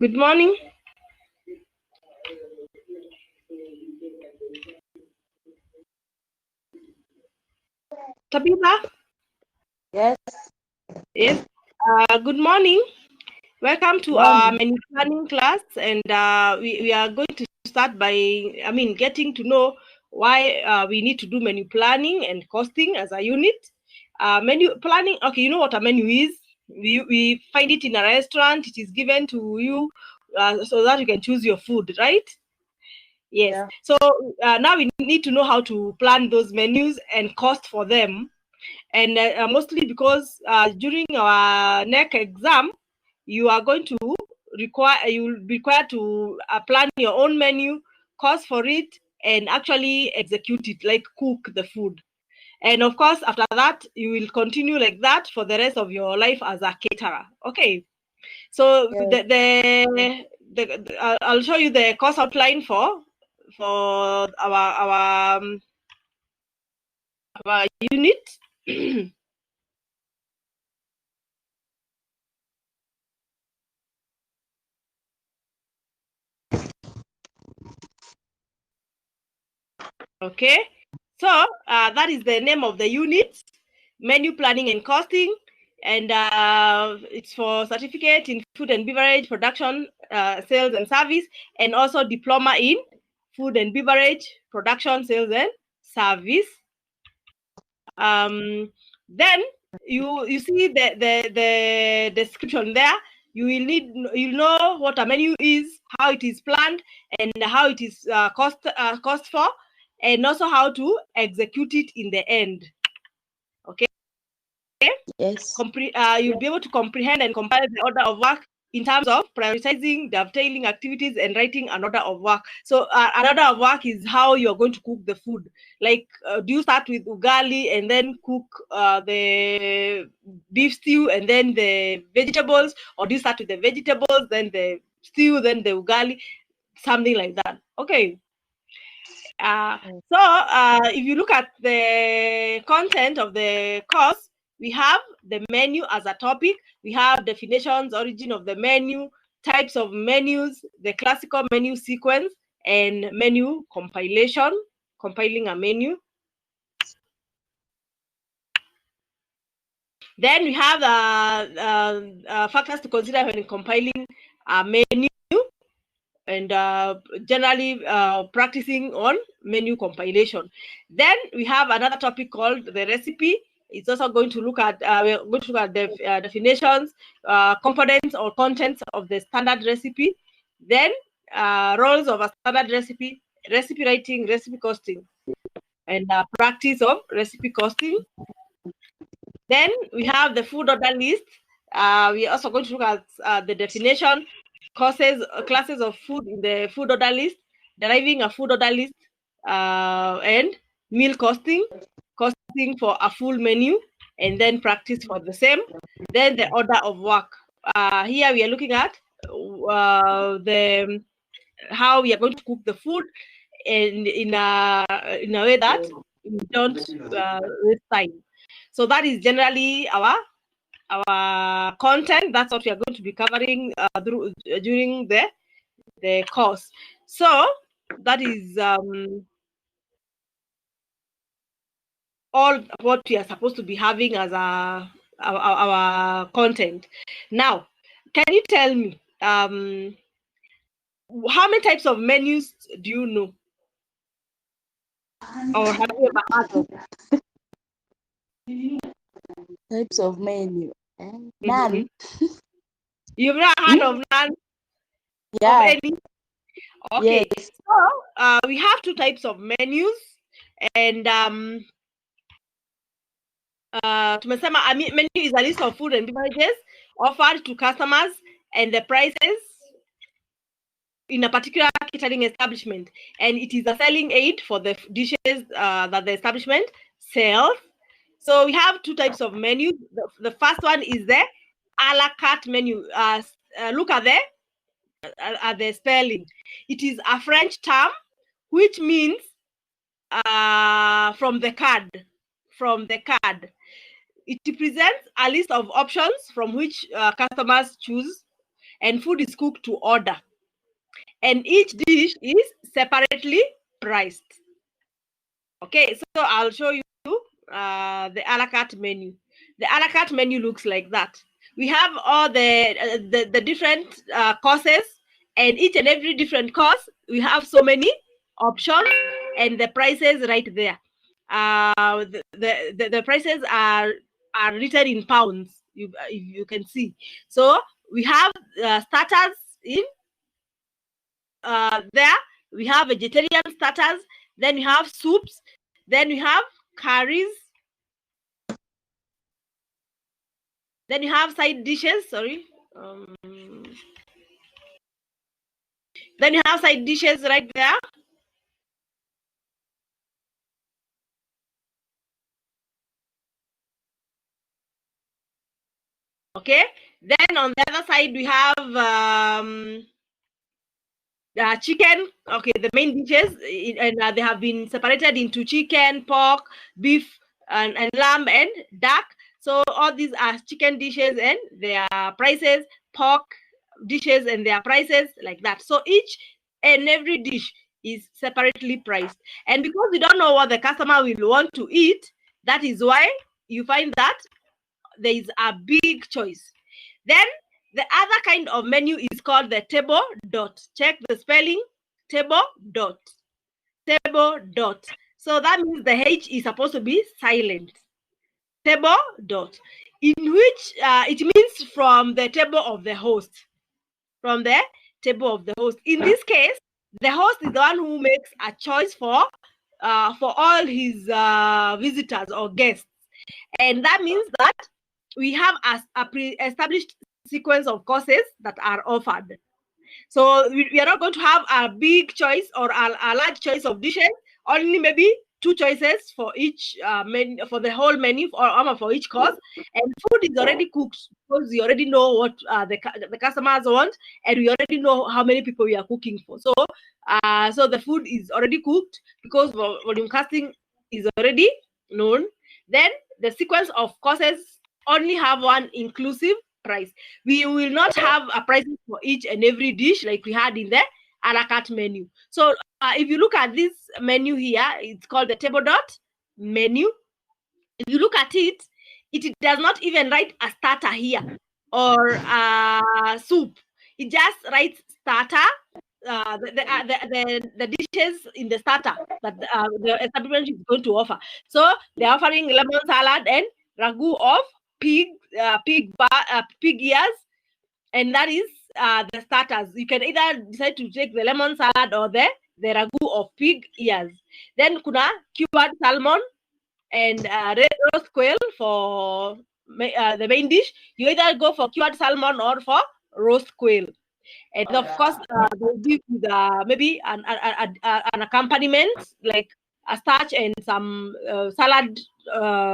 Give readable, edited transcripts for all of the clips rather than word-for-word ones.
Good morning. Tabitha? Yes. Yes. Good morning. Welcome to our menu planning class, and we are going to start by, getting to know why we need to do menu planning and costing as a unit. Menu planning, okay, you know what a menu is. We find it in a restaurant. It is given to you so that you can choose your food, right? Yes. Yeah. So now we need to know how to plan those menus and cost for them. And mostly because during our NEC exam, you are going to you will be required to plan your own menu, cost for it, and actually execute it, like cook the food. And of course, after that, you will continue like that for the rest of your life as a caterer. Okay. So I'll show you the course outline for our unit. Okay, so that is the name of the unit, menu planning and costing, and it's for certificate in food and beverage production, sales and service, and also diploma in food and beverage production, sales and service. Then you see the description there. You'll know what a menu is, how it is planned, and how it is cost for, and also how to execute it in the end. Okay. Yes. You'll be able to comprehend and compile the order of work in terms of prioritizing, dovetailing activities, and writing an order of work. So an order of work is how you're going to cook the food. Like, do you start with ugali and then cook the beef stew and then the vegetables, or do you start with the vegetables, then the stew, then the ugali, something like that? Okay. If you look at the content of the course, we have the menu as a topic. We have definitions, origin of the menu, types of menus, the classical menu sequence, and menu compilation, compiling a menu. Then we have factors to consider when compiling a menu, and generally practicing on menu compilation. Then we have another topic called the recipe. It's also going to look at we're going to look at the definitions, components or contents of the standard recipe. Then roles of a standard recipe, recipe writing, recipe costing, and practice of recipe costing. Then we have the food order list. We're also going to look at the definition, classes of food in the food order list, deriving a food order list, and meal costing for a full menu, and then practice for the same. Then the order of work. Here we are looking at how we are going to cook the food in a way that we don't waste time. So that is generally our content. That's what we are going to be covering during the course. So that is all what we are supposed to be having as our content. Now, can you tell me how many types of menus do you know, or have you ever heard of? Types of menu. None. You've not heard of none Yeah. of any? Okay. Yes. So we have two types of menus, and tumesema menu is a list of food and beverages offered to customers and the prices in a particular catering establishment, and it is a selling aid for the dishes that the establishment sells. So we have two types of menus. The first one is the a la carte menu. Look at the spelling. It is a French term which means from the card. It presents a list of options from which customers choose, and food is cooked to order. And each dish is separately priced. Okay, so I'll show you the a la carte menu. The a la carte menu looks like that. We have all the different courses, and each and every different course, we have so many options and the prices right there. The prices are written in pounds. You can see. So we have starters in there. We have vegetarian starters. Then we have soups. Then we have curries. Then you have side dishes. Sorry. Then you have side dishes right there. Okay. Then on the other side we have chicken. Okay, the main dishes, and they have been separated into chicken, pork, beef, and lamb and duck. So all these are chicken dishes and their prices, pork dishes and their prices, like that. So each and every dish is separately priced. And because we don't know what the customer will want to eat, that is why you find that there is a big choice. Then the other kind of menu is called the table dot. Check the spelling. Table dot. Table dot. So that means the H is supposed to be silent. Table dot. In which it means from the table of the host. From the table of the host. In this case, the host is the one who makes a choice for all his visitors or guests. And that means that we have a pre-established sequence of courses that are offered. So we are not going to have a big choice or a large choice of dishes, only maybe two choices for each menu, for the whole menu, or for each course. And food is already cooked because we already know what the customers want, and we already know how many people we are cooking for. So so the food is already cooked because volume casting is already known. Then the sequence of courses only have one inclusive price. We will not have a price for each and every dish like we had in the a la carte menu. So if you look at this menu here, it's called the table dot menu. If you look at it, it does not even write a starter here or soup. It just writes starter. The dishes in the starter that the establishment is going to offer. So they're offering lemon salad and ragu of pig ears, and that is the starters. You can either decide to take the lemon salad or the ragu of pig ears. Then kuna cured salmon and red roast quail for the main dish. You either go for cured salmon or for roast quail. And of course, they'll give you maybe an accompaniment like a starch and some salad,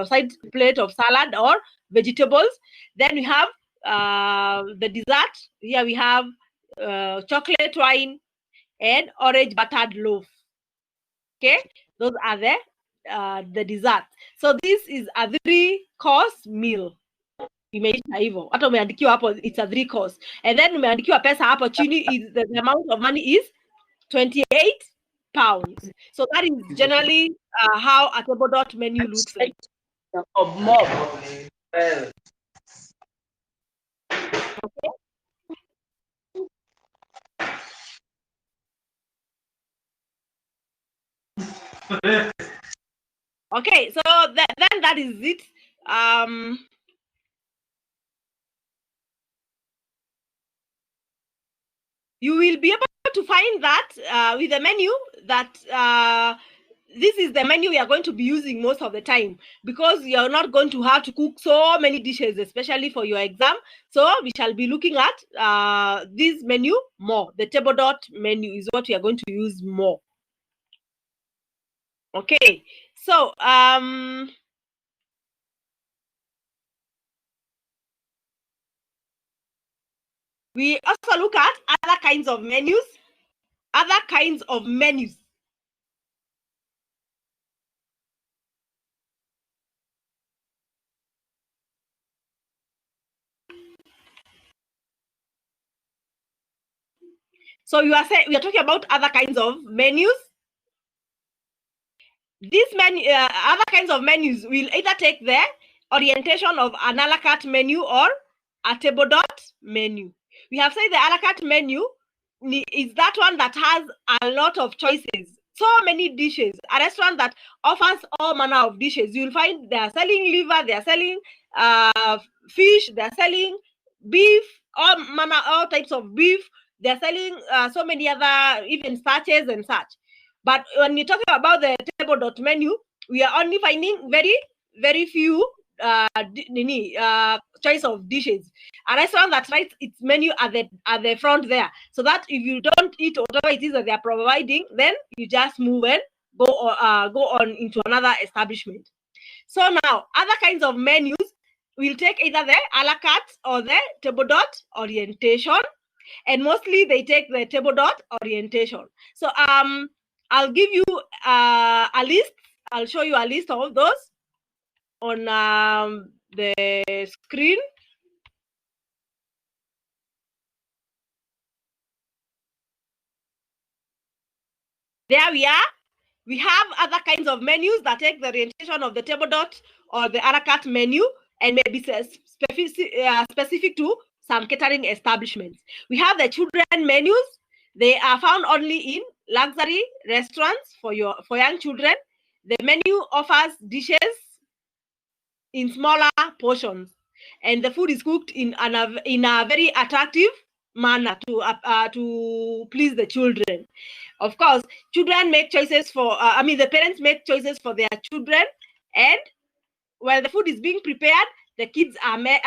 side plate of salad or vegetables. Then we have the dessert. Here we have chocolate wine and orange buttered loaf. Okay, those are the dessert. So this is a 3-course meal. Imeisha hivyo, hata umeandikiwa hapo it's a 3 course, and then umeandikiwa pesa hapo chini is the amount of money is 28 pounds. So that is generally how a table dot menu looks like. Okay, so then that is it. You will be able to find that with the menu that this is the menu we are going to be using most of the time, because you're not going to have to cook so many dishes, especially for your exam. So we shall be looking at this menu more. The table dot menu is what we are going to use more. Okay, so we also look at other kinds of menus. Other kinds of menus. So we are talking about other kinds of menus. These other kinds of menus will either take the orientation of an a la carte menu or a table dot menu. We have said the a la carte menu is that one that has a lot of choices, so many dishes. A restaurant that offers all manner of dishes. You'll find they are selling liver, they are selling fish, they are selling beef, all types of beef. They are selling so many other, even starches and such. But when we're talking about the table dot menu, we are only finding very few choice of dishes. A restaurant that writes its menu at the front there, so that if you don't eat whatever it is that they are providing, then you just move and go on into another establishment. So now, other kinds of menus will take either the a la carte or the table dot orientation, and mostly they take the table dot orientation. So I'll give you a list. I'll show you a list of those on the screen. There we are. We have other kinds of menus that take the orientation of the table dot or the a la carte menu and may be specific to some catering establishments. We have the children menus. They are found only in luxury restaurants for young children. The menu offers dishes in smaller portions, and the food is cooked in a very attractive manner to please the children. Of course, children make choices for, the parents make choices for their children, and while the food is being prepared, the kids are made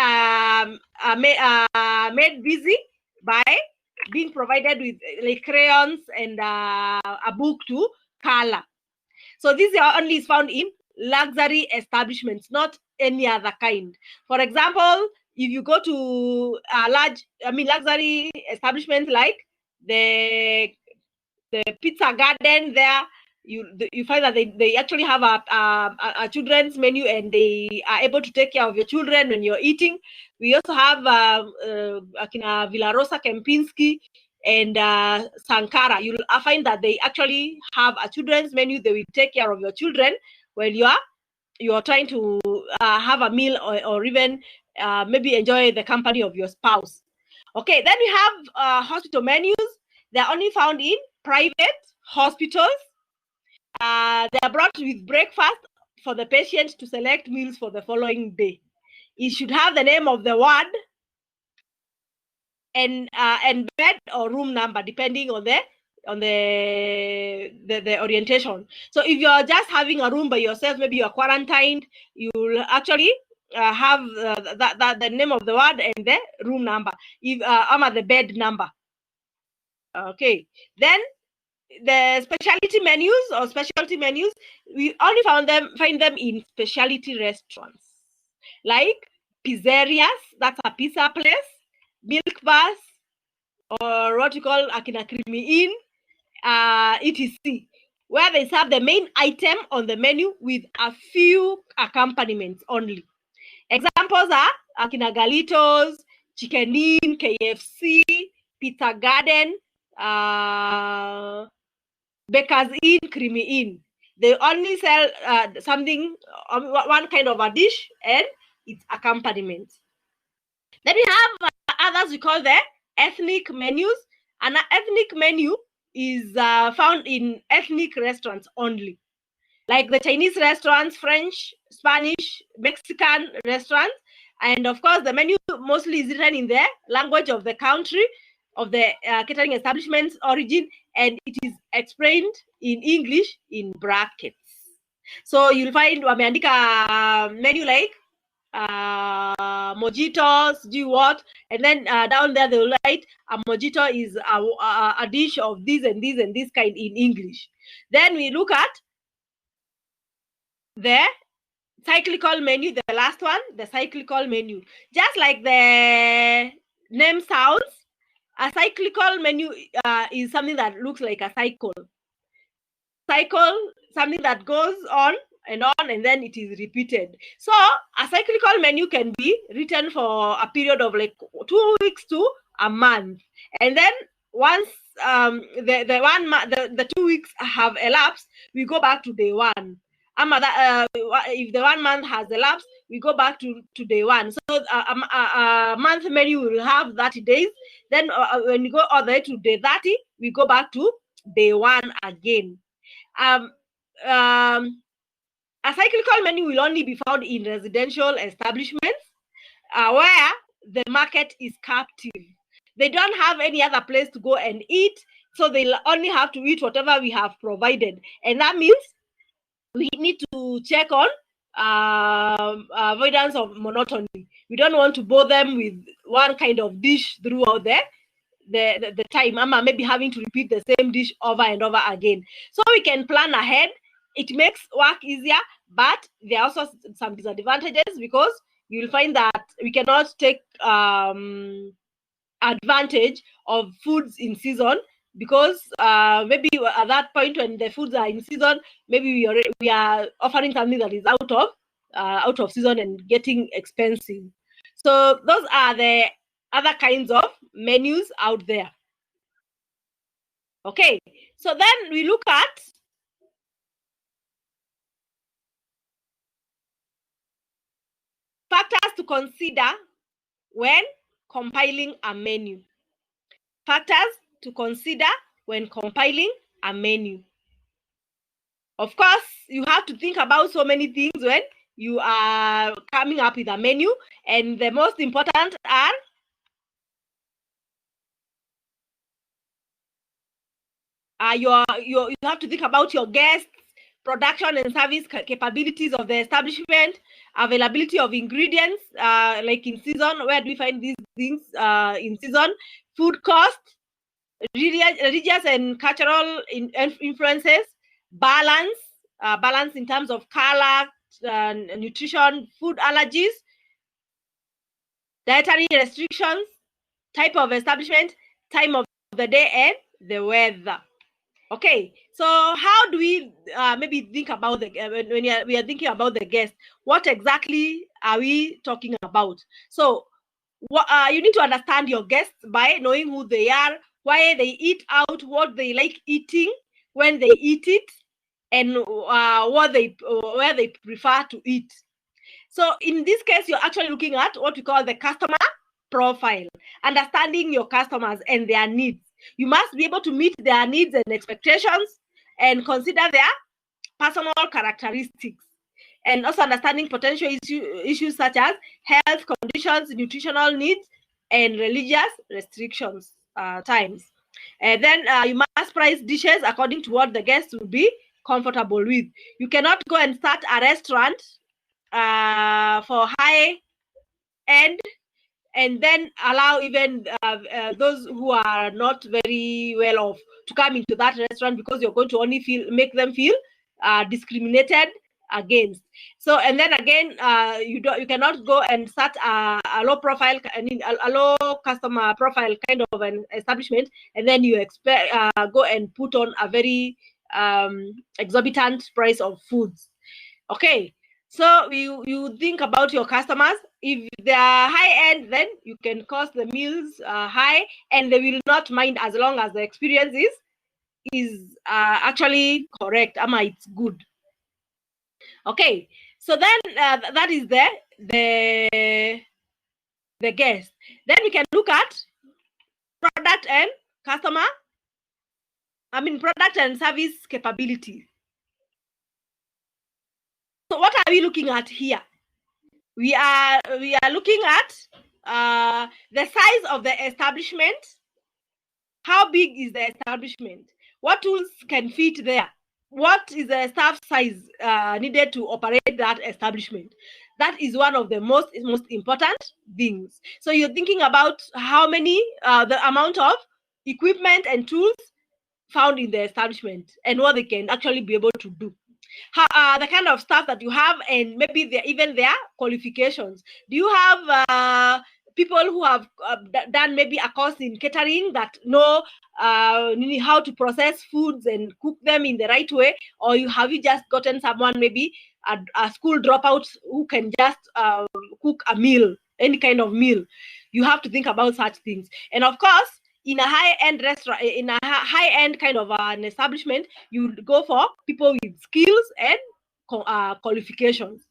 busy by being provided with like crayons and a book to color. So this only is found in luxury establishments, not any other kind. For example, if you go to a luxury establishments like the Pizza Garden, there you find that they actually have a children's menu, and they are able to take care of your children when you're eating. We also have Akina Villarosa, Kempinski, and Sankara. You'll find that they actually have a children's menu. They will take care of your children when you are trying to have a meal or even maybe enjoy the company of your spouse. Okay, then we have hospital menus. They're only found in private hospitals. They are brought with breakfast for the patient to select meals for the following day. It should have the name of the ward and bed or room number, depending on the orientation. So if you're just having a room by yourself, maybe you're quarantined, you'll actually have the name of the ward and the room number, the bed number. Okay, then the specialty menus, we only find them in specialty restaurants like pizzerias, that's a pizza place, milk bars, or what you call Akina Creamy Inn, etc., where they serve the main item on the menu with a few accompaniments only. Examples are Akina Galitos, Chicken Inn, KFC, Pizza Garden, Baker's Inn, Creamy Inn. They only sell something, one kind of a dish and its accompaniment. Then we have others we call the ethnic menus. An ethnic menu is found in ethnic restaurants only, like the Chinese restaurants, French, Spanish, Mexican restaurants. And of course, the menu mostly is written in the language of the country of the catering establishment's origin, and it is explained in English in brackets. So you'll find wameandika menu like mojitos, do what, and then down there they will write a mojito is a dish of this and this and this kind in English. Then we look at the cyclical menu, the last one, the cyclical menu. Just like the name sounds, a cyclical menu is something that looks like a cycle. Something that goes on, and then it is repeated. So a cyclical menu can be written for a period of like 2 weeks to a month, and then once the 2 weeks have elapsed, we go back to day one. If the 1 month has elapsed, we go back to day one. So a month menu will have 30 days. Then when you go all the way to day 30, we go back to day one again. A cyclical menu will only be found in residential establishments where the market is captive. They don't have any other place to go and eat, so they'll only have to eat whatever we have provided. And that means we need to check on avoidance of monotony. We don't want to bore them with one kind of dish throughout the time. Maybe having to repeat the same dish over and over again. So we can plan ahead. It makes work easier, but there are also some disadvantages, because you'll find that we cannot take advantage of foods in season, because maybe at that point when the foods are in season, maybe we are offering something that is out of season and getting expensive. So those are the other kinds of menus out there. Okay, so then we look at factors to consider when compiling a menu. Factors to consider when compiling a menu. Of course, you have to think about so many things when you are coming up with a menu, and the most important are you have to think about your guests, production and service capabilities of the establishment, availability of ingredients, like in season, where do we find these things in season, food cost, religious and cultural influences, balance in terms of color, nutrition, food allergies, dietary restrictions, type of establishment, time of the day, and the weather. Okay, so how do we maybe think about when we are thinking about the guest? What exactly are we talking about? So you need to understand your guests by knowing who they are, why they eat out, what they like eating, when they eat it, and where they prefer to eat. So in this case, you're actually looking at what we call the customer profile, understanding your customers and their needs. You must be able to meet their needs and expectations and consider their personal characteristics, and also understanding potential issues such as health conditions, nutritional needs, and religious restrictions times. And then you must price dishes according to what the guests will be comfortable with. You cannot go and start a restaurant for high end and then allow even those who are not very well off to come into that restaurant, because you're going to only make them feel discriminated against. So, and then again, you cannot go and start a low profile, a low customer profile kind of an establishment, and then you expect go and put on a very exorbitant price of foods. Okay, so you think about your customers. If they are high end, then you can cost the meals high, and they will not mind as long as the experience is actually correct. It's good. Okay, so then that is the guest. Then we can look at product and product and service capabilities. So what are we looking at here? We are looking at the size of the establishment. How big is the establishment? What tools can fit there? What is the staff size needed to operate that establishment? That is one of the most important things. So you're thinking about how many, the amount of equipment and tools found in the establishment, and what they can actually be able to do. The kind of staff that you have, and maybe even their qualifications. Do you have people who have done maybe a course in catering that know how to process foods and cook them in the right way, or have you just gotten someone, maybe a school dropout, who can just cook a meal, any kind of meal? You have to think about such things. And of course, in a high-end restaurant, in a high-end kind of an establishment, you go for people with skills and qualifications.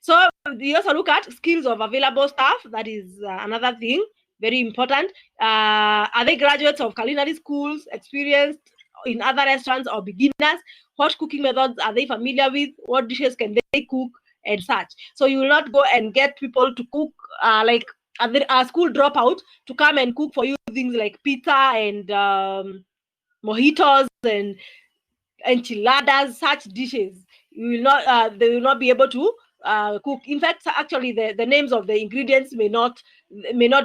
So you also look at skills of available staff. That is another thing, very important. Are they graduates of culinary schools, experienced in other restaurants, or beginners? What cooking methods are they familiar with? What dishes can they cook and such? So you will not go and get people to cook like a school dropout to come and cook for you things like pizza and mojitos and enchiladas, such dishes. You will not, they will not be able to cook. In fact, actually, the names of the ingredients may not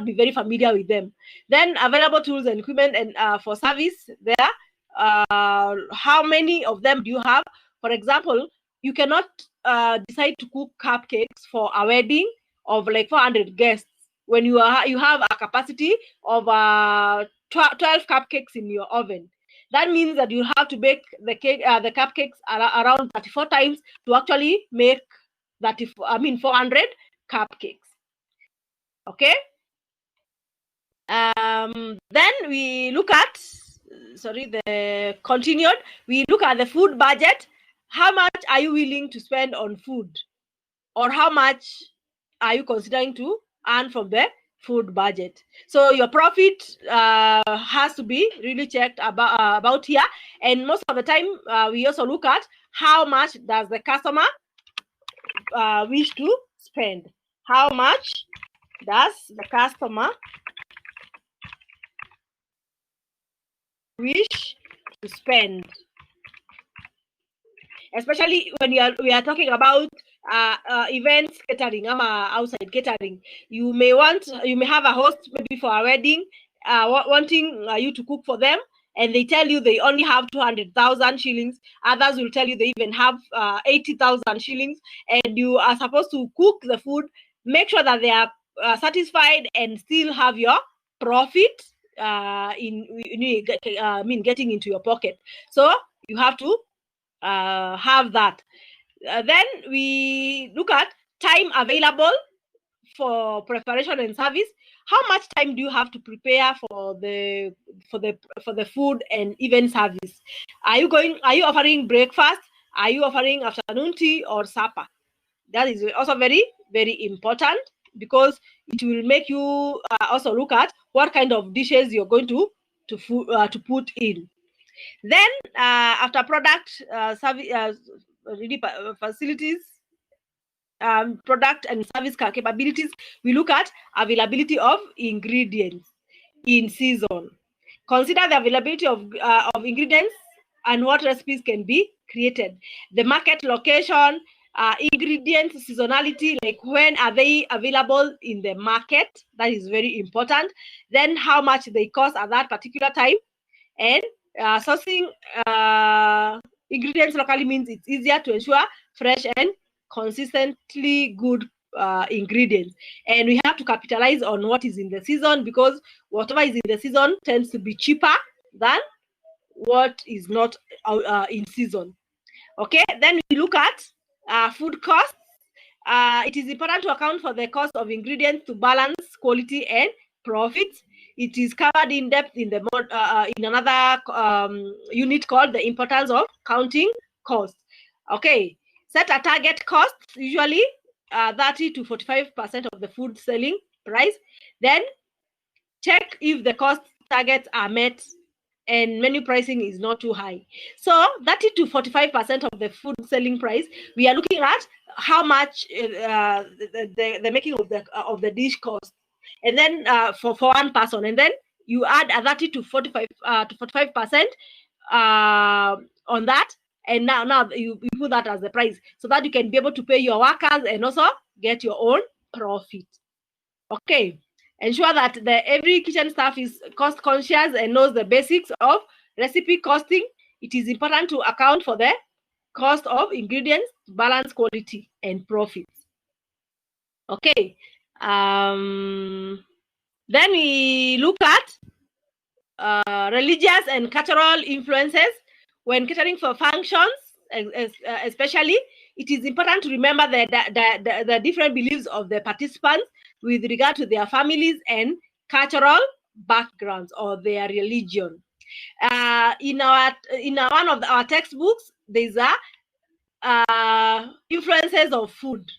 be very familiar with them. Then available tools and equipment and for service there. How many of them do you have? For example, you cannot decide to cook cupcakes for a wedding of like 400 guests when you have a capacity of 12 cupcakes in your oven. That means that you have to bake the cupcakes around 34 times to actually make 400 cupcakes. Okay. Then we look at, we look at the food budget. How much are you willing to spend on food, or how much are you considering to earn from the food budget? So your profit has to be really checked about here. And most of the time, we also look at how much does the customer wish to spend. How much does the customer wish to spend? Especially when we are talking about events catering, outside catering. You may have a host maybe for a wedding, wanting you to cook for them, and they tell you they only have 200,000 shillings. Others will tell you they even have 80,000 shillings, and you are supposed to cook the food, make sure that they are satisfied, and still have your profit getting into your pocket. So you have to have that. Then we look at time available for preparation and service. How much time do you have to prepare for the food and even service? Are you offering breakfast? Are you offering afternoon tea or supper? That is also very, very important, because it will make you also look at what kind of dishes you're going to put in. Then after product service, facilities, product and service capabilities, we look at availability of ingredients in season. Consider the availability of ingredients and what recipes can be created. The market location, ingredients, seasonality, like when are they available in the market? That is very important. Then how much they cost at that particular time. And sourcing ingredients locally means it's easier to ensure fresh and consistently good ingredients. And we have to capitalize on what is in the season, because whatever is in the season tends to be cheaper than what is not in season. Okay, then we look at food costs. It is important to account for the cost of ingredients to balance quality and profits. It is covered in depth in the in another unit called the importance of counting costs. Okay, set a target cost, usually 30 to 45% of the food selling price. Then check if the cost targets are met and menu pricing is not too high. So 30 to 45% of the food selling price, we are looking at how much the making of the dish costs, and then for one person, and then you add a 30 to 45% on that, and now you put that as the price, so that you can be able to pay your workers and also get your own profit. Okay. Ensure that every kitchen staff is cost conscious and knows the basics of recipe costing. It is important to account for the cost of ingredients, balance quality and profits. Okay. Then we look at religious and cultural influences when catering for functions, especially. It is important to remember the different beliefs of the participants with regard to their families and cultural backgrounds or their religion. In one of our textbooks, there's a influences of food.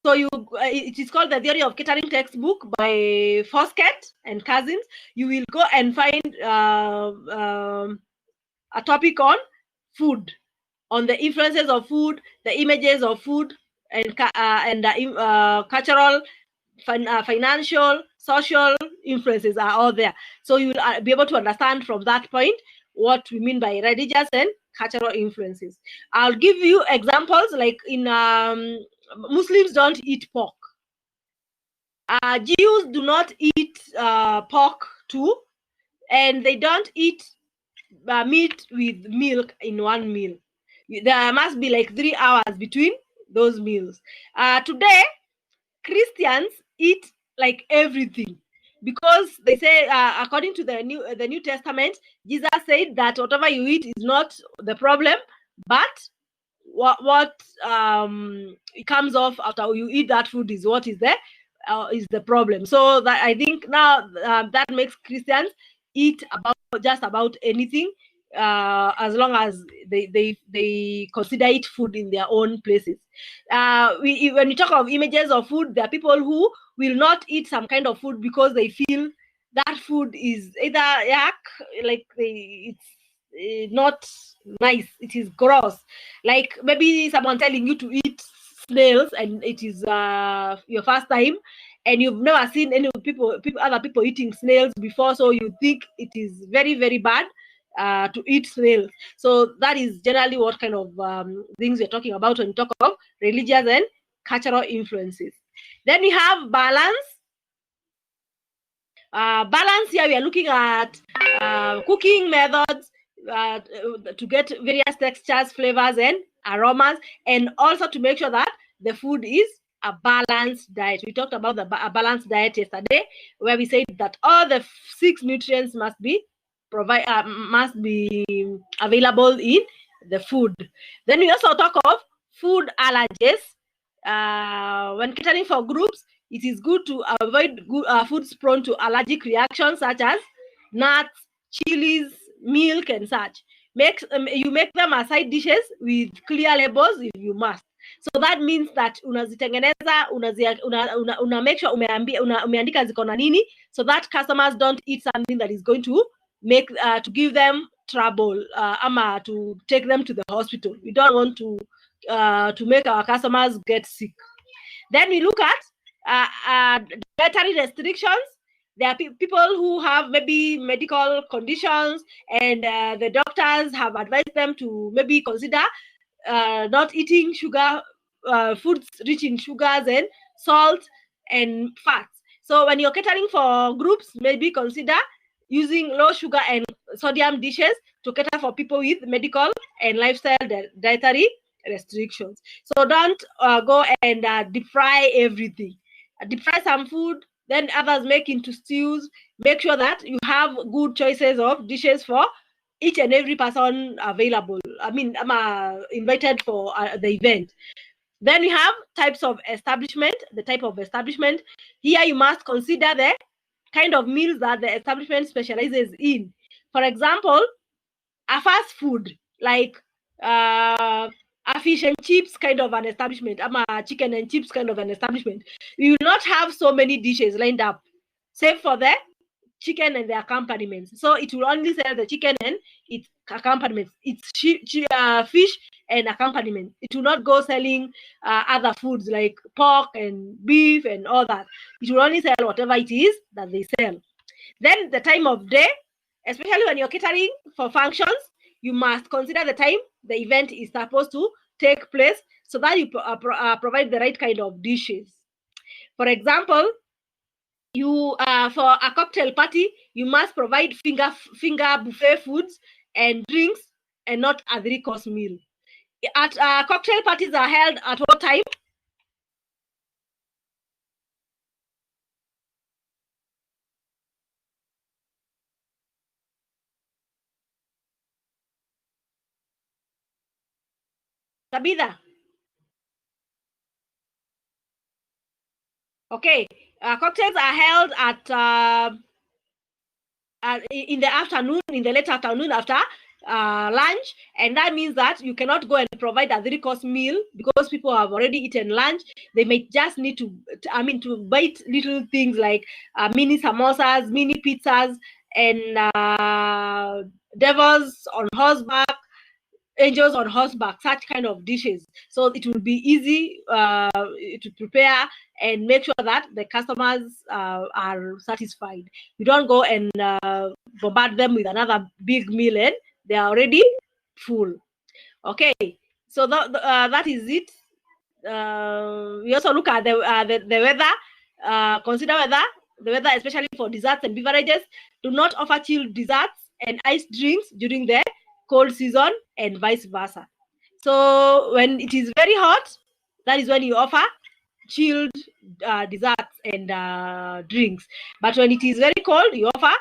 So it is called the Theory of Catering textbook by Foskett and Cousins. You will go and find a topic on food, on the influences of food, the images of food, and cultural, financial, social influences are all there. So you will be able to understand from that point what we mean by religious and cultural influences. I'll give you examples, like in Muslims don't eat pork. Jews do not eat pork too, and they don't eat meat with milk in one meal. There must be like 3 hours between those meals. Today, Christians eat like everything, because they say, according to the New Testament, Jesus said that whatever you eat is not the problem, but what comes off after you eat that food is what is the problem. So that I think now that makes Christians eat just about anything, as long as they consider it food in their own places. When we talk of images of food, there are people who will not eat some kind of food because they feel that food is either yuck, like it's not nice, it is gross. Like maybe someone telling you to eat snails and it is your first time, and you've never seen any other people eating snails before, so you think it is very, very bad to eat snails. So that is generally what kind of things we're talking about when we talk of religious and cultural influences. Then we have balance. Balance here, we are looking at cooking methods to get various textures, flavors, and aromas, and also to make sure that the food is a balanced diet. We talked about a balanced diet yesterday, where we said that all the 6 nutrients must be available in the food. Then we also talk of food allergies. When catering for groups, it is good to avoid foods prone to allergic reactions such as nuts, chilies, milk, and such. You make them as side dishes with clear labels if you must. So that means that unazitengeneza, una make sure umeandika ziko na nini, so that customers don't eat something that is going to make to give them trouble, ama to take them to the hospital. We don't want to make our customers get sick. Then we look at dietary restrictions. There are people who have maybe medical conditions, and the doctors have advised them to maybe consider not eating foods rich in sugars and salt and fats. So when you're catering for groups, maybe consider using low sugar and sodium dishes to cater for people with medical and lifestyle dietary restrictions. So don't go and deep fry everything. Deep fry some food, then others make into stews. Make sure that you have good choices of dishes for each and every person available. I'm invited for the event. Then we have types of establishment. The type of establishment here, you must consider the kind of meals that the establishment specializes in. For example, a fast food like a fish and chips kind of an establishment, a chicken and chips kind of an establishment, you will not have so many dishes lined up, save for the chicken and the accompaniments. So it will only sell the chicken and its accompaniments. It's fish and accompaniment. It will not go selling other foods like pork and beef and all that. It will only sell whatever it is that they sell. Then the time of day, especially when you're catering for functions, you must consider the time the event is supposed to take place, so that you provide the right kind of dishes. For example, you for a cocktail party, you must provide finger buffet foods and drinks, and not a 3-course meal. At cocktail parties are held at what time? Tabitha. Okay, cocktails are held at in the afternoon, in the late afternoon after lunch, and that means that you cannot go and provide a 3-course meal because people have already eaten lunch. They may just need to bite little things like mini samosas, mini pizzas, and devils on horseback, angels on horseback, such kind of dishes. So it will be easy to prepare and make sure that the customers are satisfied. You don't go and bombard them with another big meal and they are already full. Okay, so that is it. We also look at the weather. Consider the weather, especially for desserts and beverages. Do not offer chilled desserts and iced drinks during the cold season, and vice versa. So when it is very hot, that is when you offer chilled desserts and drinks. But when it is very cold, you offer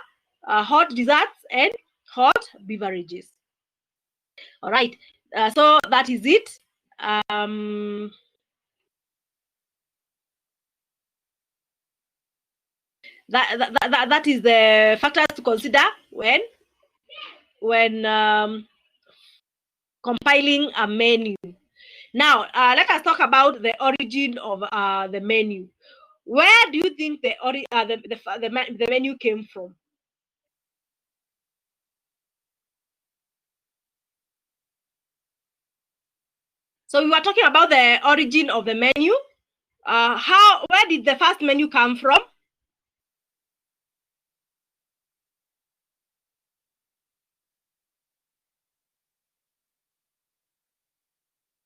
hot desserts and hot beverages. All right. So that is it. That is the factors to consider when compiling a menu. Now, let us talk about the origin of the menu. Where do you think the menu came from? So we were talking about the origin of the menu. Where did the first menu come from?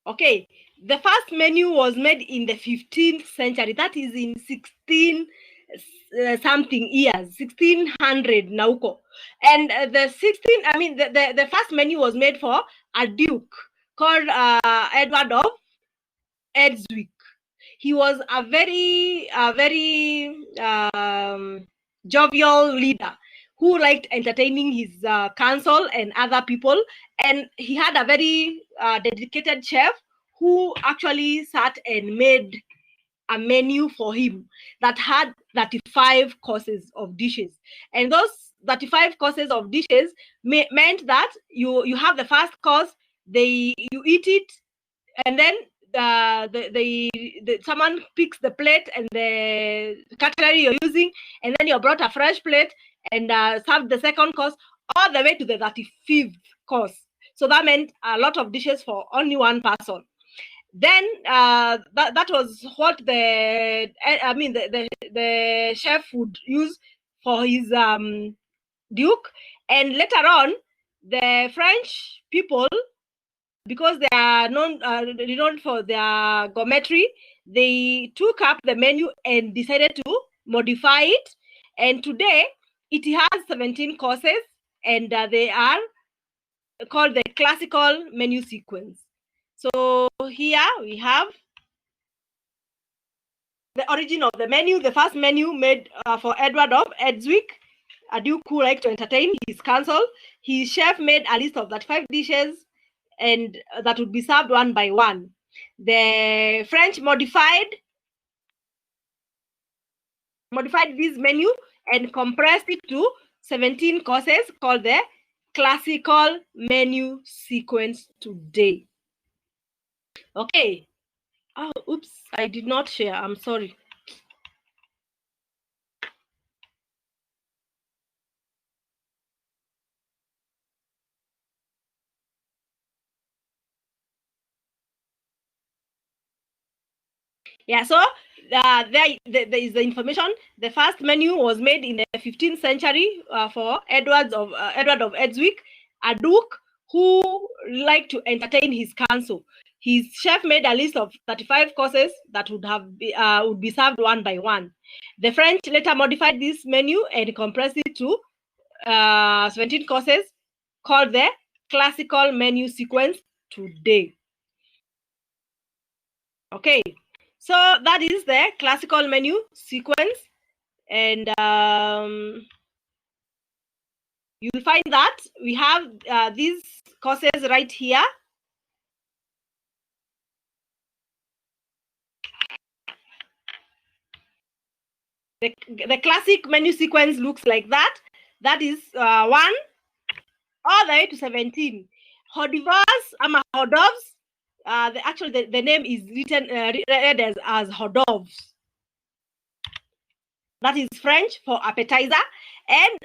Okay, the first menu was made in the 15th century. That is in 16 something years, 1600 nauko. And the first menu was made for a duke called Edward of Edswick. He was a very jovial leader who liked entertaining his council and other people, and he had a very dedicated chef who actually sat and made a menu for him that had 35 courses of dishes. And those 35 courses of dishes meant that you have the first course, you eat it, and then someone picks the plate and the cutlery you're using, and then you brought a fresh plate and served the second course all the way to the 35th course. So that meant a lot of dishes for only one person. Then that was what the chef would use for his duke. And later on, the French people, because they are known for their gourmetry, they took up the menu and decided to modify it. And today, it has 17 courses, and they are called the classical menu sequence. So here we have the origin of the menu. The first menu made for Edward of Edswick, a duke who liked to entertain his council. His chef made a list of 35 dishes, and that would be served one by one. The French modified this menu and compressed it to 17 courses, called the classical menu sequence today. Okay. Oh, oops, I did not share. I'm sorry. Yeah, so there is the information. The first menu was made in the 15th century for Edward of Edswick, a duke who liked to entertain his council. His chef made a list of 35 courses that would be served one by one. The French later modified this menu and compressed it to 17 courses, called the classical menu sequence today. Okay. So that is the classical menu sequence, and you'll find that we have these courses right here. The classic menu sequence looks like that. That is 1 all the way to 17. Hodivas, hodovs. Actually, the name is written read as hodovs. That is French for appetizer, and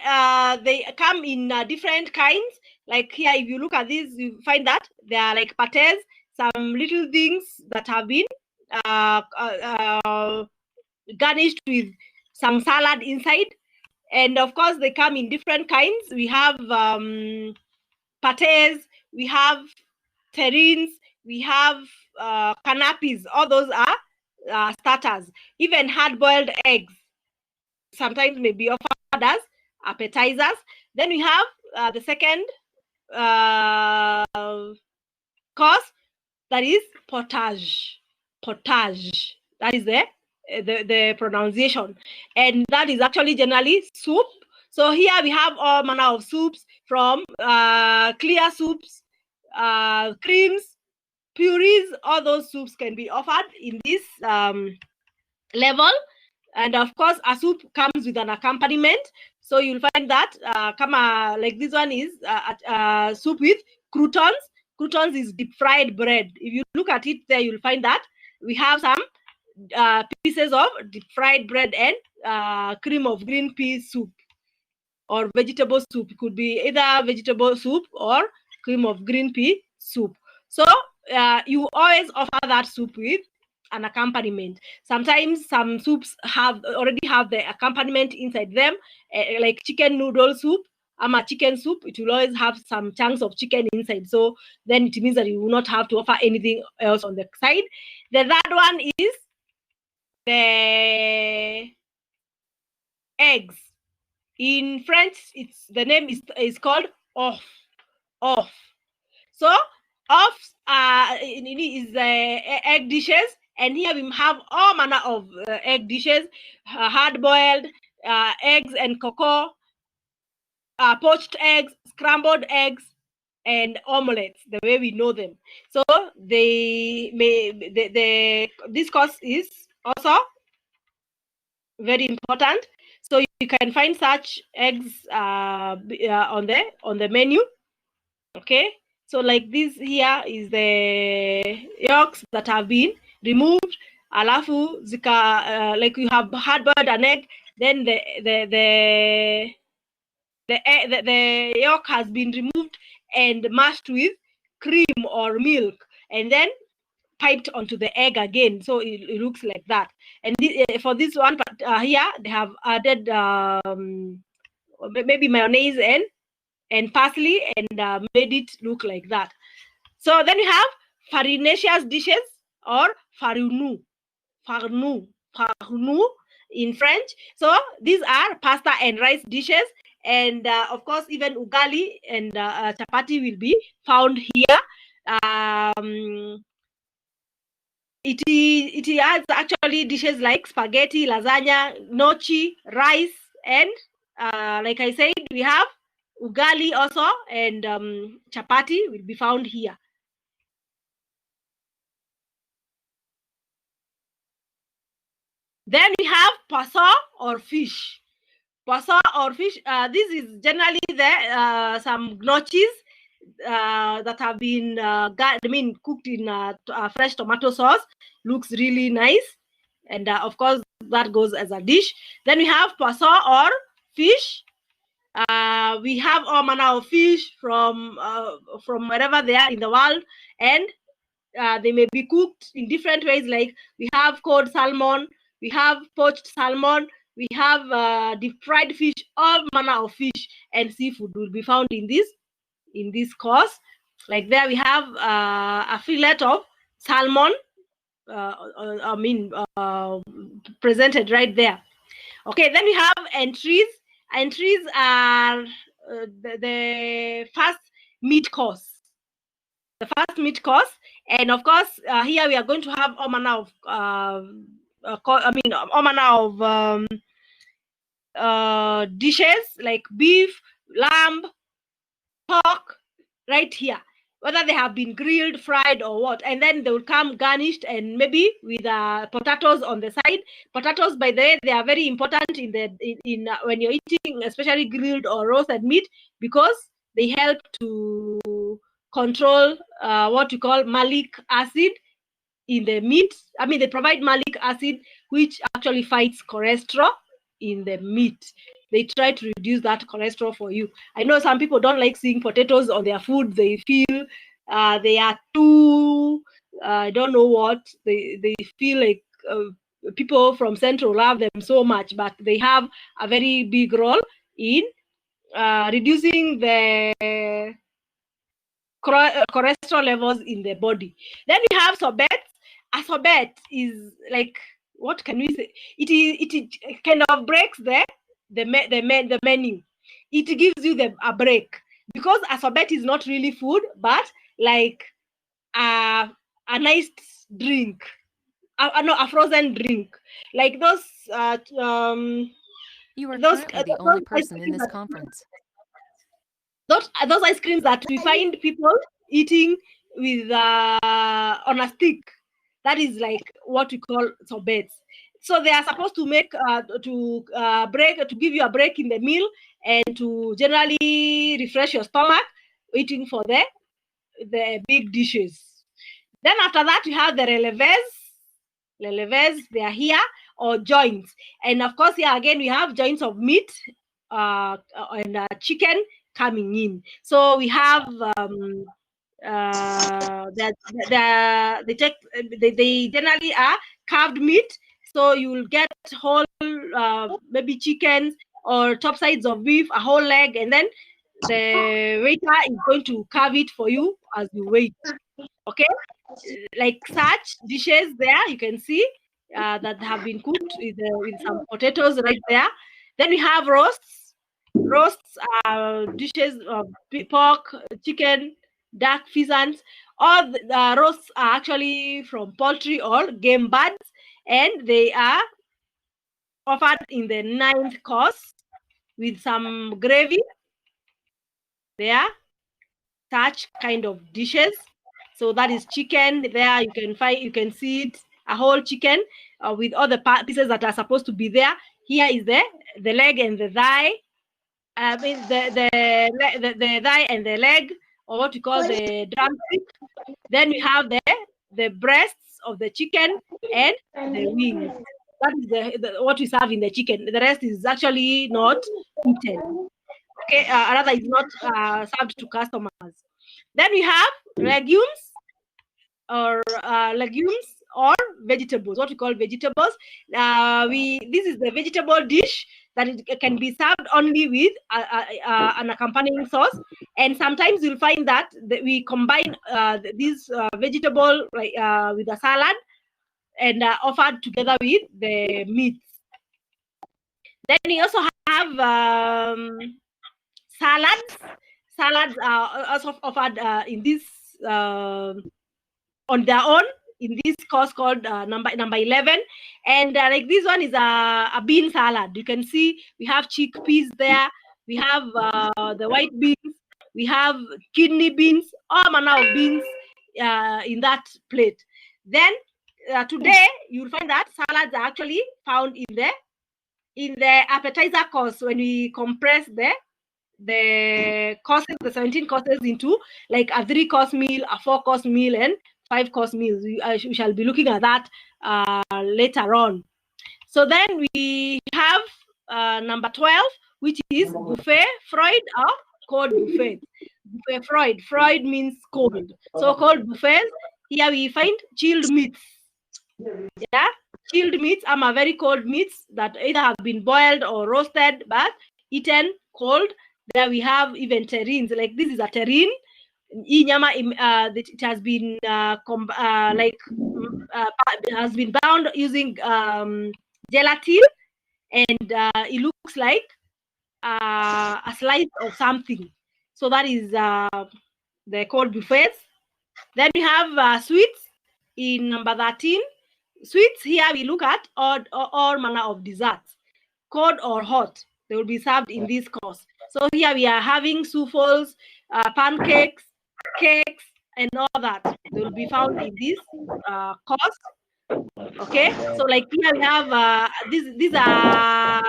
they come in different kinds. Like here, if you look at this, you find that they are like patés, some little things that have been garnished with some salad inside. And of course, they come in different kinds. We have patés, we have terrines, we have canapes. All those are starters. Even hard-boiled eggs sometimes may be offered as appetizers. Then we have the second course, that is potage. Potage. That is the pronunciation, and that is actually generally soup. So here we have all manner of soups, from clear soups, creams, purees. All those soups can be offered in this level. And of course, a soup comes with an accompaniment. So you'll find that like this one is soup with croutons. Croutons is deep fried bread. If you look at it there, you'll find that we have some pieces of deep fried bread and cream of green pea soup or vegetable soup. It could be either vegetable soup or cream of green pea soup. So you always offer that soup with an accompaniment. Sometimes some soups already have the accompaniment inside them, like chicken noodle soup. A chicken soup, it will always have some chunks of chicken inside. So then it means that you will not have to offer anything else on the side. The third one is the eggs. In French, the name is called off. Off. So offs is egg dishes, and here we have all manner of egg dishes: hard-boiled eggs and cocoa, poached eggs, scrambled eggs, and omelets, the way we know them. So this course is also very important. So you can find such eggs on the menu. Okay, so like this here is the yolks that have been removed. Alafu zika like you have hard-boiled an egg, then the yolk has been removed and mashed with cream or milk, and then piped onto the egg again, so it looks like that. And for this one here, they have added maybe mayonnaise and parsley and made it look like that. So then we have farinaceous dishes or farnou in French. So these are pasta and rice dishes, and of course even ugali and chapati will be found here. It has actually dishes like spaghetti, lasagna, gnocchi, rice, and like I said, we have ugali also, and chapati will be found here. Then we have poisson or fish. Poisson or fish, this is generally some gnocchis that have been cooked in fresh tomato sauce. Looks really nice, and of course that goes as a dish. Then we have poisson or fish. We have all manner of fish from wherever they are in the world, and they may be cooked in different ways. Like we have cold salmon, we have poached salmon, we have deep fried fish. All manner of fish and seafood will be found in this course. Like there we have a fillet of salmon, presented right there. Okay, then we have entries. Entries are the first meat course. The first meat course, and of course here we are going to have all manner of all manner of dishes like beef, lamb, pork, right here. whether they have been grilled, fried, or what, and then they will come garnished and maybe with potatoes on the side. Potatoes, by the way, they are very important in when you're eating, especially grilled or roasted meat, because they help to control what you call malic acid in the meat. I mean, they provide malic acid, which actually fights cholesterol in the meat. They try to reduce that cholesterol for you. I know some people don't like seeing potatoes on their food. They feel they are too, I don't know what, they feel like people from Central love them so much, but they have a very big role in reducing the cholesterol levels in the body. Then we have sorbet. A sorbet is like, what can we say? It kind of breaks the menu. It gives you a break, because a sorbet is not really food, but like a nice drink, a frozen drink, like those You are those currently the only person in this conference. those ice creams that we find people eating with on a stick. That is like what we call sorbets. So they are supposed to make to give you a break in the meal and to generally refresh your stomach, waiting for the big dishes. Then after that, you have the releves. They are here, or joints, and of course here again we have joints of meat and chicken coming in. So we have they generally are carved meat, so you will get whole maybe chickens or top sides of beef, a whole leg, and then the waiter is going to carve it for you as you wait. Okay, like such dishes there you can see that have been cooked with some potatoes right there. Then we have roasts are dishes of pork, chicken, duck, pheasants. All the roasts are actually from poultry or game birds, and they are offered in the 9th course with some gravy there, such kind of dishes. So that is chicken there. You can see it, a whole chicken with all the pieces that are supposed to be there. Here is the leg and the thigh. I mean the thigh and the leg, or what we call the drumstick. Then we have the breasts of the chicken and the wings. That is what we serve in the chicken. The rest is actually not eaten. Okay, rather is not served to customers. Then we have legumes or vegetables, what we call vegetables. This is the vegetable dish that it can be served only with an accompanying sauce, and sometimes you'll find that we combine these vegetable with a salad and offered together with the meats. Then we also have salads. Salads are also offered in this on their own in this course called number 11, and like this one is a bean salad. You can see we have chickpeas there, we have the white beans, we have kidney beans, all manner of beans in that plate. Then today you'll find that salads are actually found in the appetizer course, when we compress the courses, the 17 courses, into like a 3-course meal, a 4-course meal, and 5-course meals. We shall be looking at that later on. So then we have number 12, which is buffet fried or cold buffet. Buffet fried means cold. So cold buffets, here we find chilled meats. Yeah, chilled meats are very cold meats that either have been boiled or roasted but eaten cold. There we have even terrines. Like this is a terrine. It has been has been bound using gelatin, and it looks like a slice of something. So that is the cold buffets. Then we have sweets in number 13. Sweets, here we look at all manner of desserts, cold or hot. They will be served in this course. So here we are having souffles, pancakes, cakes, and all that. They will be found in this course. Okay, so like here we have these are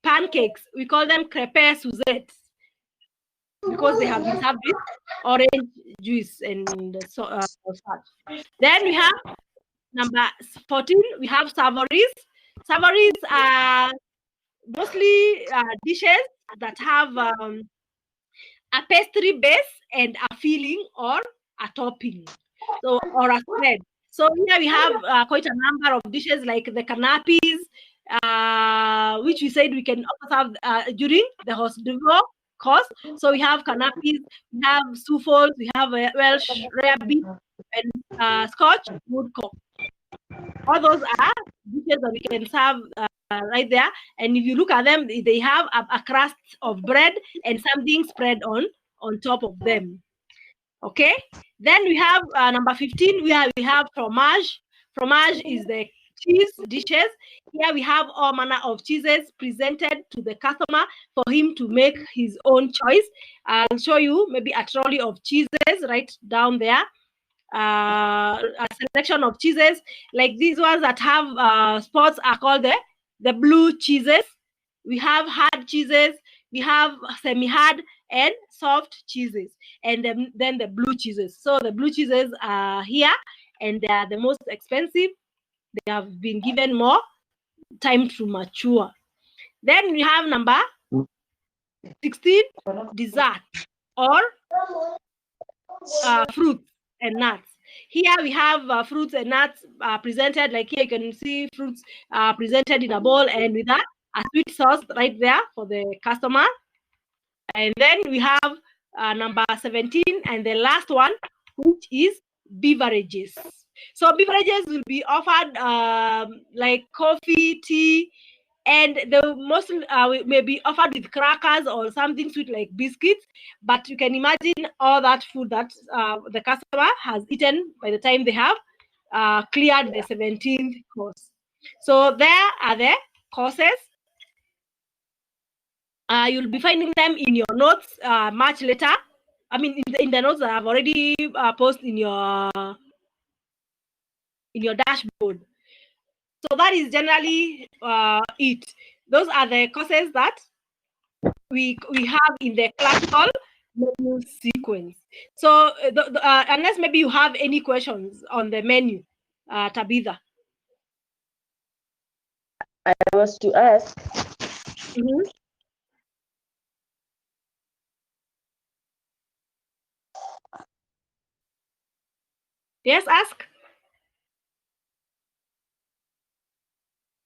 pancakes. We call them crêpes Suzettes because they have been served with orange juice and such. Then we have number 14. We have savories. Savories are mostly dishes that have a pastry base and a filling or a topping, so or a spread. So here we have quite a number of dishes like the canapes, which we said we can also have during the host course. So we have canapes, we have souffles, we have Welsh rare beef and Scotch woodcock. All those are dishes that we can serve right there. And if you look at them, they have a crust of bread and something spread on top of them. Okay. Then we have number 15. We have fromage. Fromage is the cheese dishes. Here we have all manner of cheeses presented to the customer for him to make his own choice. I'll show you maybe a trolley of cheeses right down there. A selection of cheeses like these ones that have spots are called the blue cheeses. We have hard cheeses, we have semi-hard and soft cheeses, and then the blue cheeses. So the blue cheeses are here and they are the most expensive. They have been given more time to mature. Then we have number 16, dessert or fruits and nuts. Here we have fruits and nuts presented. Like here you can see fruits presented in a bowl and with a sweet sauce right there for the customer. And then we have number 17 and the last one, which is beverages. So beverages will be offered like coffee, tea, and the most may be offered with crackers or something sweet like biscuits. But you can imagine all that food that the customer has eaten by the time they have cleared the 17th course. So there are the courses. You'll be finding them in your notes much later. I mean, in the notes that I've already posted in your dashboard. So that is generally it. Those are the courses that we have in the classical menu sequence. So unless maybe you have any questions on the menu, Tabitha. I was to ask. Yes, ask.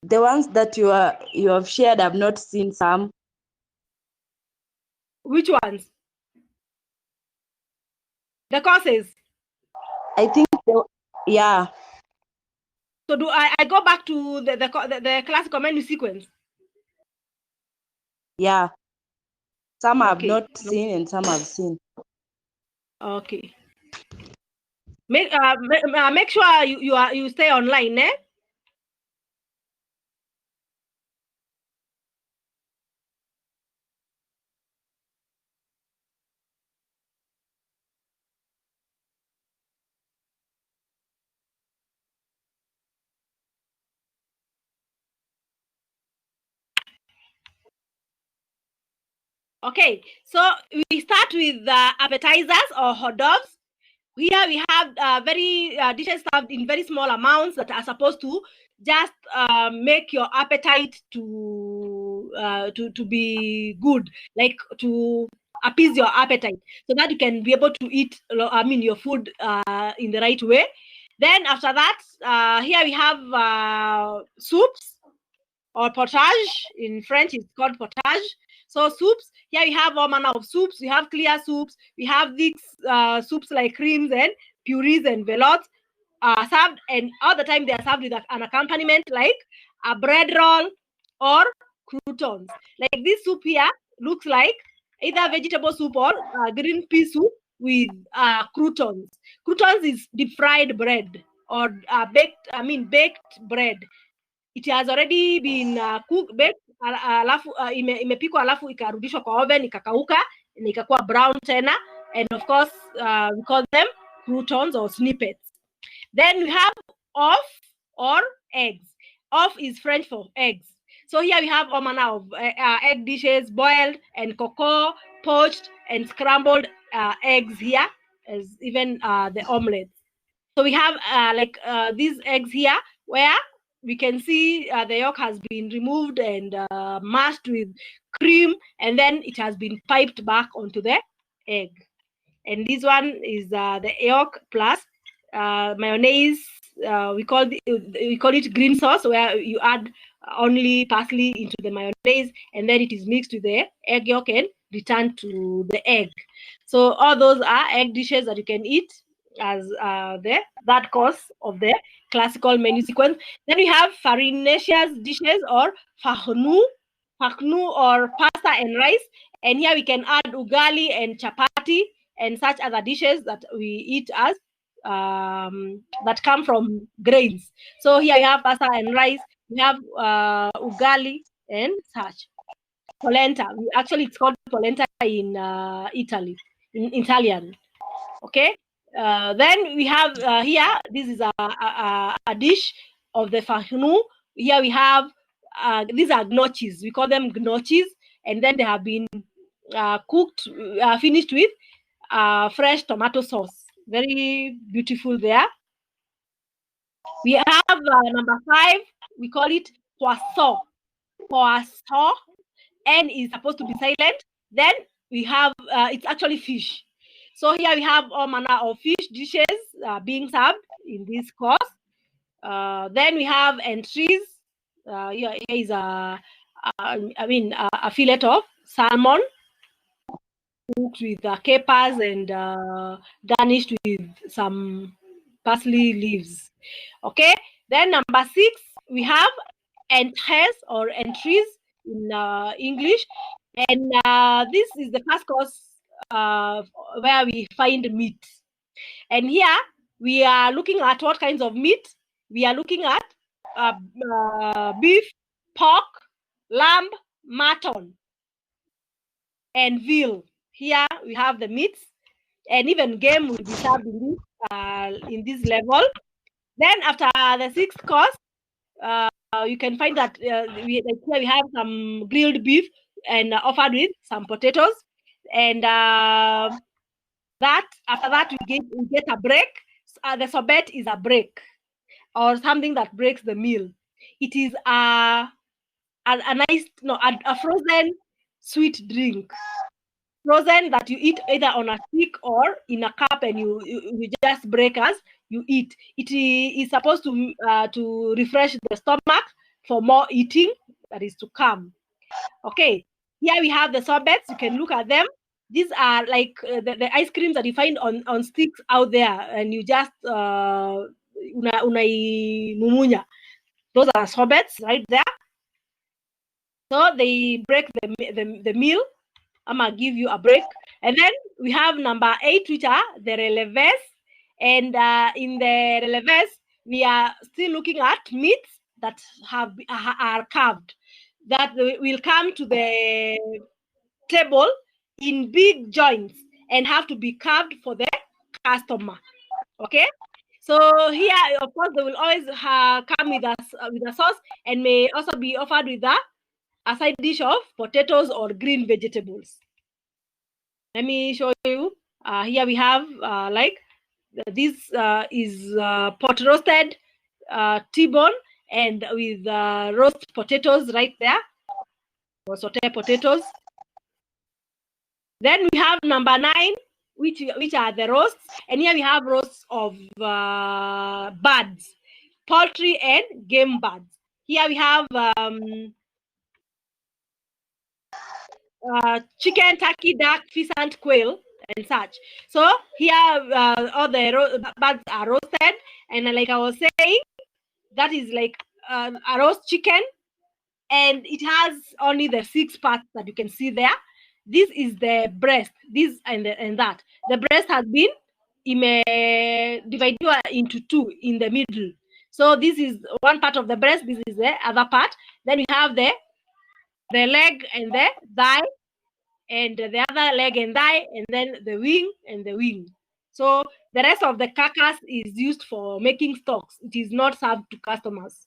The ones that you have shared, I've not seen some. Which ones? The courses. I think yeah. So do I go back to the classical menu sequence? Yeah. Some I've not seen and some I've seen. Okay. Make sure you stay online, eh? Okay, so we start with the appetizers or hors d'oeuvres. Here we have very dishes served in very small amounts that are supposed to just make your appetite to be good, like to appease your appetite, so that you can be able to eat. I mean, your food in the right way. Then after that, here we have soups or potage. In French, it's called potage. So soups, here we have all manner of soups. We have clear soups. We have these soups like creams and purees and veloutés served, and all the time they are served with an accompaniment like a bread roll or croutons. Like this soup here looks like either vegetable soup or green pea soup with croutons. Croutons is deep fried bread or baked bread. It has already been baked, alafu imepikwa alafu ikarudishwa kwa oven ikakauka na ikakuwa brown tena, and of course we call them croutons or snippets. Then we have off or eggs. Off is French for eggs. So here we have all manner of egg dishes, boiled and cocoa, poached and scrambled eggs here, as even the omelets. So we have these eggs here where we can see the yolk has been removed and mashed with cream, and then it has been piped back onto the egg. And this one is the yolk plus mayonnaise. We call it green sauce, where you add only parsley into the mayonnaise, and then it is mixed with the egg yolk and returned to the egg. So all those are egg dishes that you can eat as the third course of the classical menu sequence. Then we have farinaceous dishes or fakhnu or pasta and rice, and here we can add ugali and chapati and such other dishes that we eat as that come from grains. So here we have pasta and rice, we have ugali and such. Polenta. Actually, it's called polenta in Italy, in Italian. Okay. Then we have here, this is a dish of the fakhnu. Here we have, these are gnocchis. We call them gnocchis. And then they have been cooked, finished with fresh tomato sauce. Very beautiful there. We have number 5. We call it poisson. Poisson. N is supposed to be silent. Then we have, it's actually fish. So here we have all manner of fish dishes being served in this course. Then we have entries. Here is a fillet of salmon cooked with capers and garnished with some parsley leaves. Okay. Then number 6, we have entrées or entries in English, and this is the first course where we find meat. And here we are looking at what kinds of meat. We are looking at beef, pork, lamb, mutton, and veal. Here we have the meats, and even game will be served in this level. Then after the 6th course, you can find that here we have some grilled beef and offered with some potatoes, and after that we get a break. The sorbet is a break or something that breaks the meal. It is a frozen sweet drink, frozen, that you eat either on a stick or in a cup, and you just break as you eat. It is supposed to refresh the stomach for more eating that is to come. Okay, here we have the sorbets. You can look at them. These are like the ice creams that you find on sticks out there, and you just unaimumunya. Those are sorbets right there. So they break the meal. I'm gonna give you a break. And then we have number 8, which are the releves. And in the releves, we are still looking at meats that are carved, that will come to the table in big joints and have to be carved for the customer. Okay. So here, of course, they will always come with a sauce, and may also be offered with a side dish of potatoes or green vegetables. Let me show you. Here we have this is pot roasted T-bone, and with roast potatoes right there, or sauté potatoes. Then we have number 9, which are the roasts, and here we have roasts of birds, poultry and game birds. Here we have chicken, turkey, duck, pheasant, quail, and such. So here all the birds are roasted, and like I was saying, that is like a roast chicken, and it has only the 6 parts that you can see there. This is the breast. This and that. The breast has been divided into 2 in the middle. So this is one part of the breast. This is the other part. Then we have the leg and the thigh, and the other leg and thigh, and then the wing and the wing. So the rest of the carcass is used for making stocks. It is not served to customers.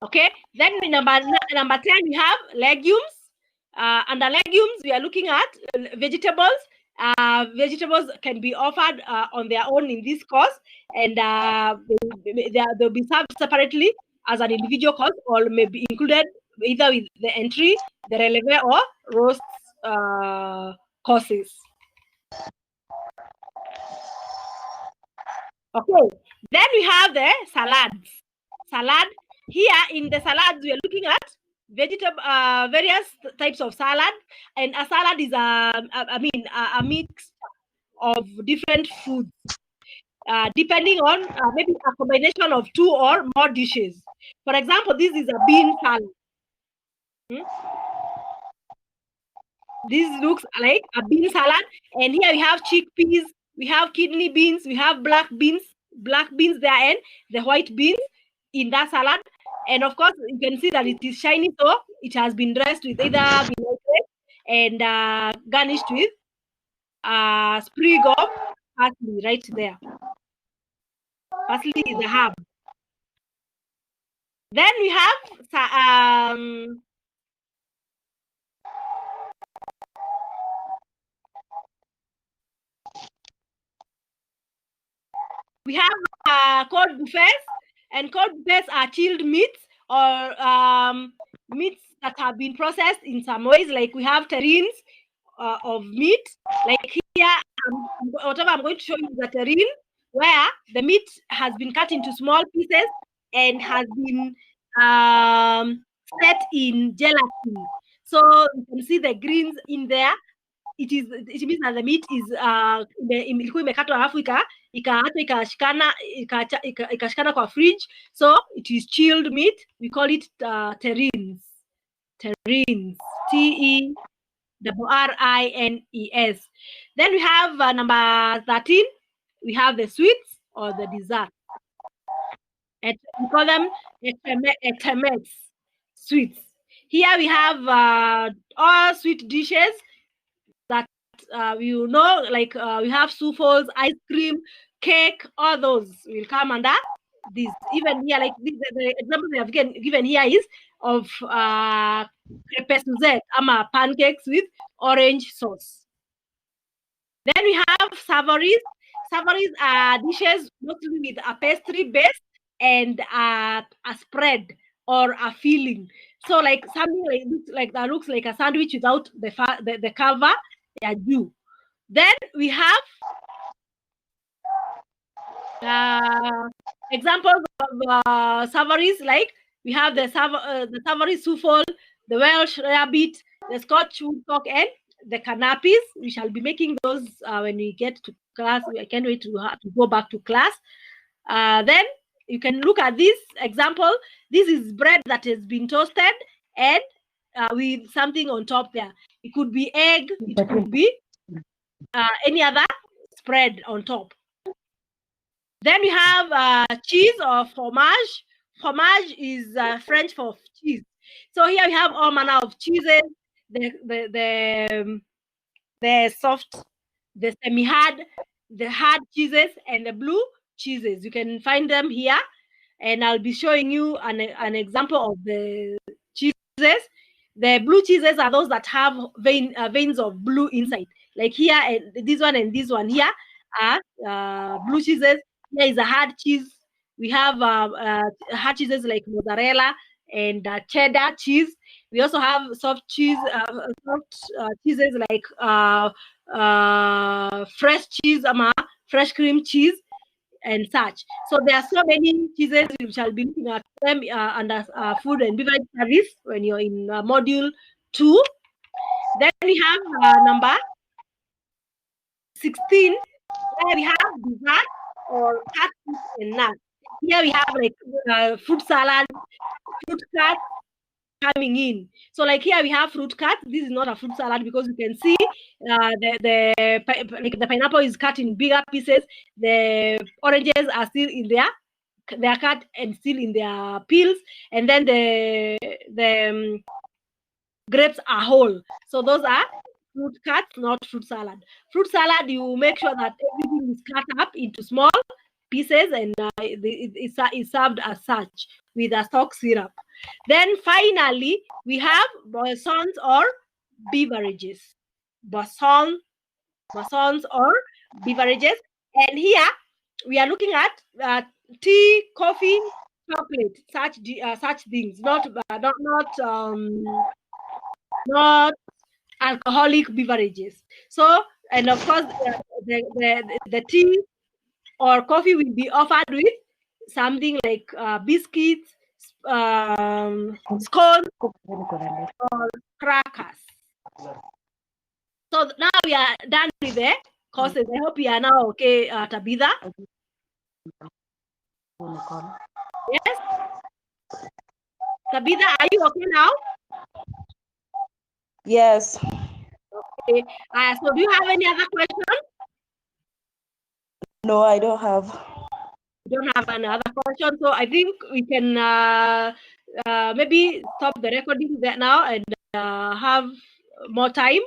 Okay, then number 10, we have legumes. Under legumes, we are looking at vegetables. Vegetables can be offered on their own in this course, and they'll be served separately as an individual course, or may be included either with the entry, the releve, or roast courses. Okay, then we have the salads. Salad. Here in the salads, we are looking at various types of salad, and a salad is a mix of different foods, depending on maybe a combination of 2 or more dishes. For example, this is a bean salad. This looks like a bean salad, and here we have chickpeas, we have kidney beans, we have black beans there, and the white beans in that salad. And of course, you can see that it is shiny, so it has been dressed with either vinaigrette and garnished with sprig of parsley right there. Parsley is a herb. Then we have cold buffets, and cold buffets are chilled meats or meats that have been processed in some ways. Like we have terrines of meat. Like here, whatever I'm going to show you is a terrine, where the meat has been cut into small pieces and has been set in gelatin. So you can see the greens in there. It means that the meat is ilikuwa imekatwa alafu ikashikana kwa fridge, so it is chilled meat. We call it terrines. Terrines. TERRINES. Then we have number 13. We have the sweets or the dessert. We call them etemetes, sweets. Here we have all sweet dishes that you know, like we have souffles, ice cream, cake. All those will come under this. Even here, like this, the example we have given here is of crepes suzette, pancakes with orange sauce. Then we have savories. Savories are dishes mostly with a pastry base and a spread or a filling. So like something like that looks like a sandwich without the cover. Yeah, do. Then we have examples of savories, like we have the savory souffle, the Welsh rarebit, the Scotch woodcock, and the canapes. We shall be making those when we get to class. I can't wait to go back to class. Then you can look at this example. This is bread that has been toasted and with something on top there. It could be egg, it could be any other spread on top. Then we have cheese or fromage. Fromage is French for cheese. So here we have all manner of cheeses, the soft, the semi-hard, the hard cheeses, and the blue cheeses. You can find them here, and I'll be showing you an example of the cheeses. The blue cheeses are those that have veins of blue inside. Like here, and this one here are blue cheeses. Here is a hard cheese. We have hard cheeses like mozzarella and cheddar cheese. We also have soft cheese, cheeses like fresh cheese, fresh cream cheese, and such. So there are so many cheeses. We shall be looking at them under food and beverage service when you're in module 2. Then we have number 16, where we have dessert or cut and nuts. Here we have like fruit salad, fruit cut coming in. So like here we have fruit cut. This is not a fruit salad because you can see the pineapple is cut in bigger pieces. The oranges are still in there. They are cut and still in their peels. And then the grapes are whole. So those are fruit cuts, not fruit salad. Fruit salad, you make sure that everything is cut up into small pieces and it's served as such with a stock syrup. Then finally, we have boissons or beverages. Boissons or beverages. And here we are looking at tea, coffee, chocolate, such things, not alcoholic beverages. So, and of course, the tea or coffee will be offered with something like biscuits, scones, or crackers. So now we are done with the courses. I hope you are now okay, Tabitha. Yes, Tabitha, are you okay now? Yes. Okay. So do you have any other question? No, I don't have. You don't have another question, so I think we can maybe stop the recording there now and have more time